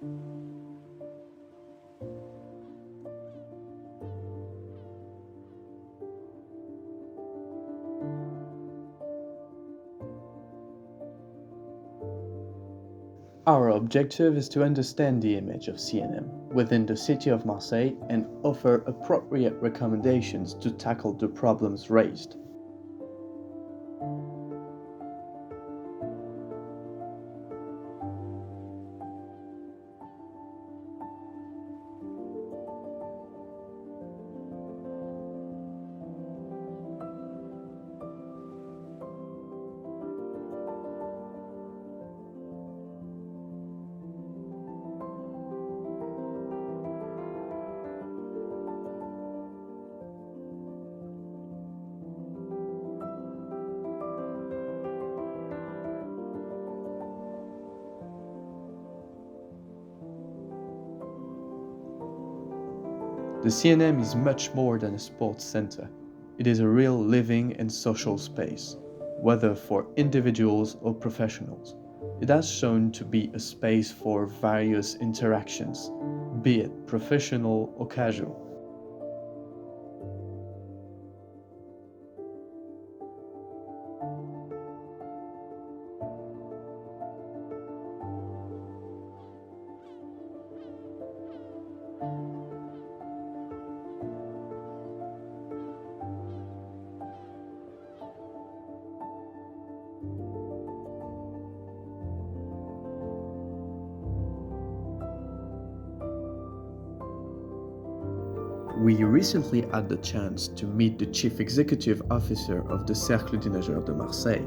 Our objective is to understand the image of CNM within the city of Marseille and offer appropriate recommendations to tackle the problems raised. The CNM is much more than a sports center. It is a real living and social space, whether for individuals or professionals. It has shown to be a space for various interactions, be it professional or casual. We recently had the chance to meet the Chief Executive Officer of the Cercle des Nageurs de Marseille,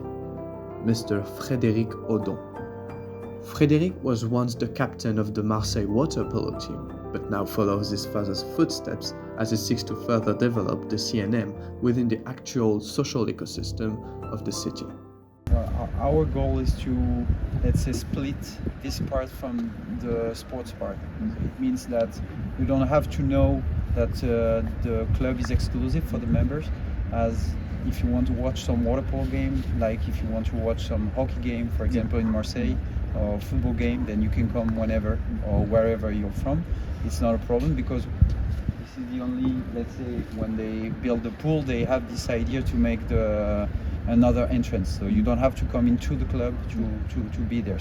Mr. Frédéric Audon. Frédéric was once the captain of the Marseille water polo team, but now follows his father's footsteps as he seeks to further develop the CNM within the actual social ecosystem of the city. Our goal is to, let's say, split this part from the sports part. It means that you don't have to know that the club is exclusive for the members, as if you want to watch some water polo game, like if you want to watch some hockey game, for example, in Marseille, or football game, then you can come whenever or wherever you're from. It's not a problem, because this is the only, let's say, when they build the pool, they have this idea to make another entrance, so you don't have to come into the club to be there.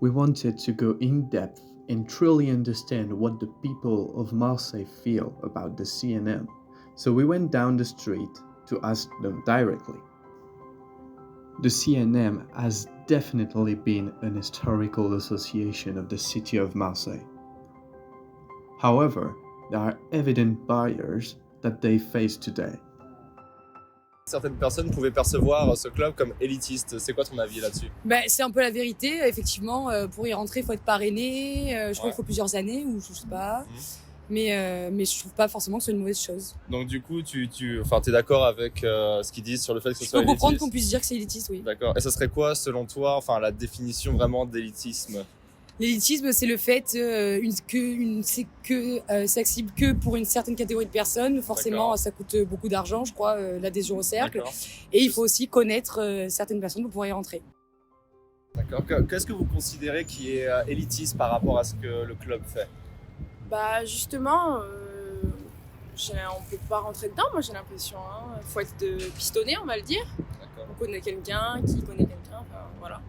We wanted to go in depth and truly understand what the people of Marseille feel about the CNM, so we went down the street to ask them directly. The CNM has definitely been an historical association of the city of Marseille. However, there are evident barriers that they face today. Certaines personnes pouvaient percevoir ce club comme élitiste. C'est quoi ton avis là-dessus? C'est un peu la vérité, effectivement. Pour y rentrer, il faut être parrainé. Je crois qu'il faut plusieurs années, ou je sais pas. Mais je trouve pas forcément que c'est une mauvaise chose. Donc du coup, t'es d'accord avec ce qu'ils disent sur le fait que ce soit élitiste? Je peux comprendre élitiste? qu'on puisse dire que c'est élitiste, oui. D'accord. Et ça serait quoi, selon toi, la définition vraiment d'élitisme? L'élitisme, c'est le fait c'est accessible que pour une certaine catégorie de personnes. Forcément, ça coûte beaucoup d'argent, je crois, l'adhésion au cercle. Et il faut aussi connaître certaines personnes pour pouvoir y rentrer. D'accord. Qu'est-ce que vous considérez qui est élitiste par rapport à ce que le club fait? Justement, on peut pas rentrer dedans, moi j'ai l'impression. Faut être pistonné, on va le dire. On connaît quelqu'un qui connaît quelqu'un, voilà.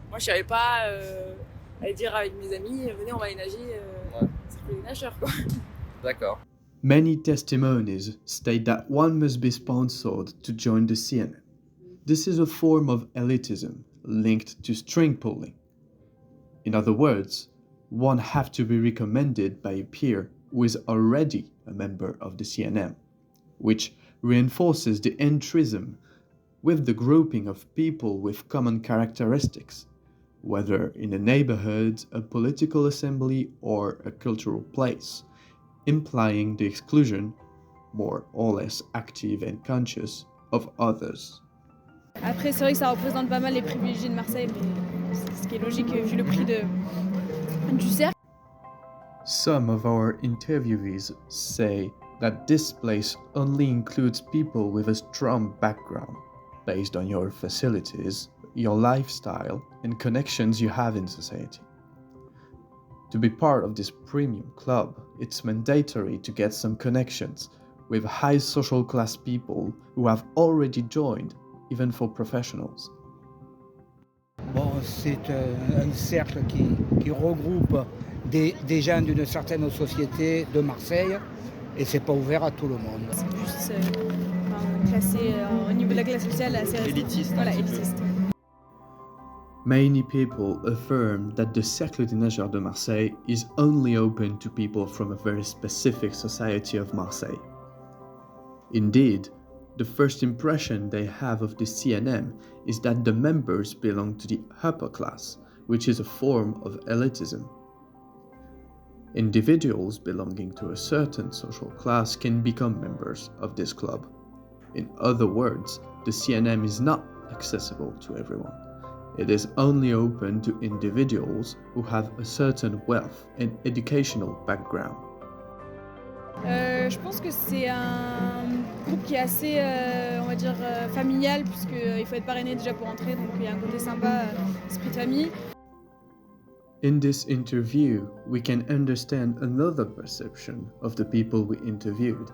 Moi je savais pas aller dire avec mes amis, venez on va aller nager, cercle des nageurs quoi. D'accord. Many testimonies state that one must be sponsored to join the CNM. This is a form of elitism linked to string pulling. In other words, one have to be recommended by a peer who is already a member of the CNM, which reinforces the entrism with the grouping of people with common characteristics, whether in a neighborhood, a political assembly, or a cultural place, implying the exclusion, more or less active and conscious, of others. Après, c'est vrai que ça représente pas mal les privilégiés de Marseille, mais ce qui est logique vu le prix du cercle. Some of our interviewees say that this place only includes people with a strong background, based on your facilities, your lifestyle, and connections you have in society. To be part of this premium club, it's mandatory to get some connections with high social class people who have already joined, even for professionals. Bon, c'est un cercle qui regroupe des gens d'une certaine société de Marseille et c'est pas ouvert à tout le monde. C'est plus classé au niveau de la classe sociale assez Élitiste, voilà, un petit peu. élitiste. Many people affirm that the Cercle des Nageurs de Marseille is only open to people from a very specific society of Marseille. Indeed, the first impression they have of the CNM is that the members belong to the upper class, which is a form of elitism. Individuals belonging to a certain social class can become members of this club. In other words, the CNM is not accessible to everyone. It is only open to individuals who have a certain wealth and educational background. Je pense que c'est un groupe qui est assez, on va dire, familial, puisqu'il faut être parrainé déjà pour entrer, donc il y a un côté sympa, esprit de famille. In this interview, we can understand another perception of the people we interviewed.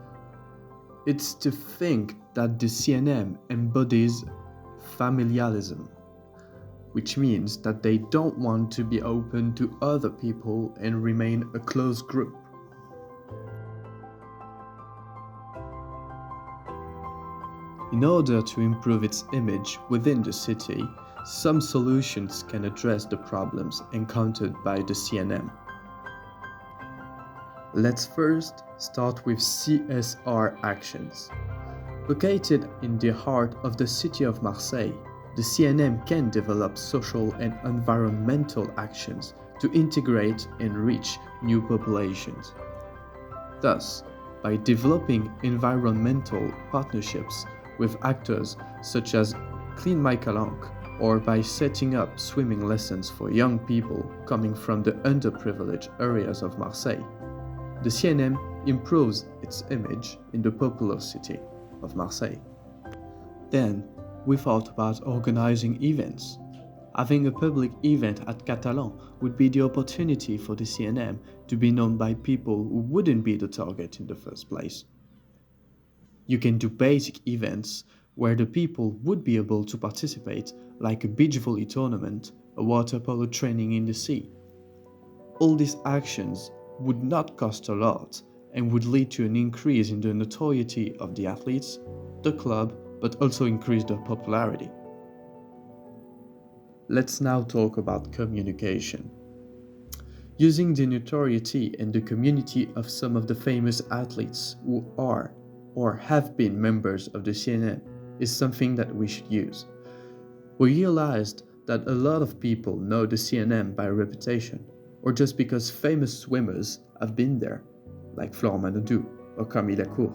It's to think that the CNM embodies familialism, which means that they don't want to be open to other people and remain a closed group. In order to improve its image within the city, some solutions can address the problems encountered by the CNM. Let's first start with CSR actions. Located in the heart of the city of Marseille, the CNM can develop social and environmental actions to integrate and reach new populations. Thus, by developing environmental partnerships with actors such as Clean My Calanque, or by setting up swimming lessons for young people coming from the underprivileged areas of Marseille, the CNM improves its image in the popular city of Marseille. Then, we thought about organizing events. Having a public event at Catalan would be the opportunity for the CNM to be known by people who wouldn't be the target in the first place. You can do basic events where the people would be able to participate, like a beach volley tournament, a water polo training in the sea. All these actions would not cost a lot and would lead to an increase in the notoriety of the athletes, the club, but also increase their popularity. Let's now talk about communication. Using the notoriety and the community of some of the famous athletes who are or have been members of the CNM is something that we should use. We realized that a lot of people know the CNM by reputation, or just because famous swimmers have been there, like Florent Manodou or Camille Lacour.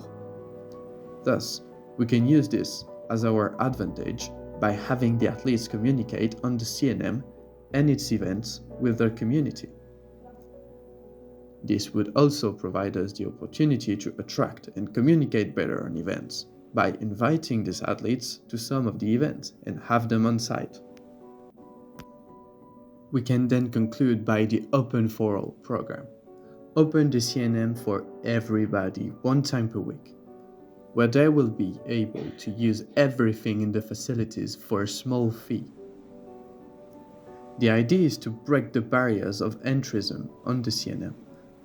Thus, we can use this as our advantage by having the athletes communicate on the CNM and its events with their community. This would also provide us the opportunity to attract and communicate better on events by inviting these athletes to some of the events and have them on site. We can then conclude by the Open for All program. Open the CNM for everybody 1 time per week, where they will be able to use everything in the facilities for a small fee. The idea is to break the barriers of entrism on the CNM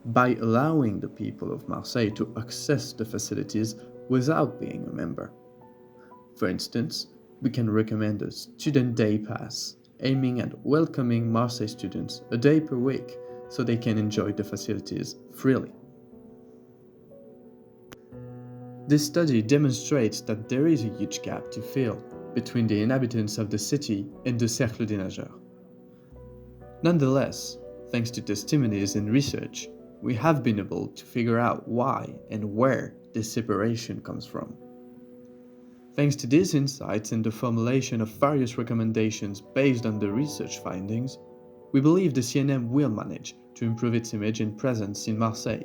by allowing the people of Marseille to access the facilities without being a member. For instance, we can recommend a student day pass, aiming at welcoming Marseille students a day per week so they can enjoy the facilities freely. This study demonstrates that there is a huge gap to fill between the inhabitants of the city and the Cercle des Nageurs. Nonetheless, thanks to testimonies and research, we have been able to figure out why and where this separation comes from. Thanks to these insights and the formulation of various recommendations based on the research findings, we believe the CNM will manage to improve its image and presence in Marseille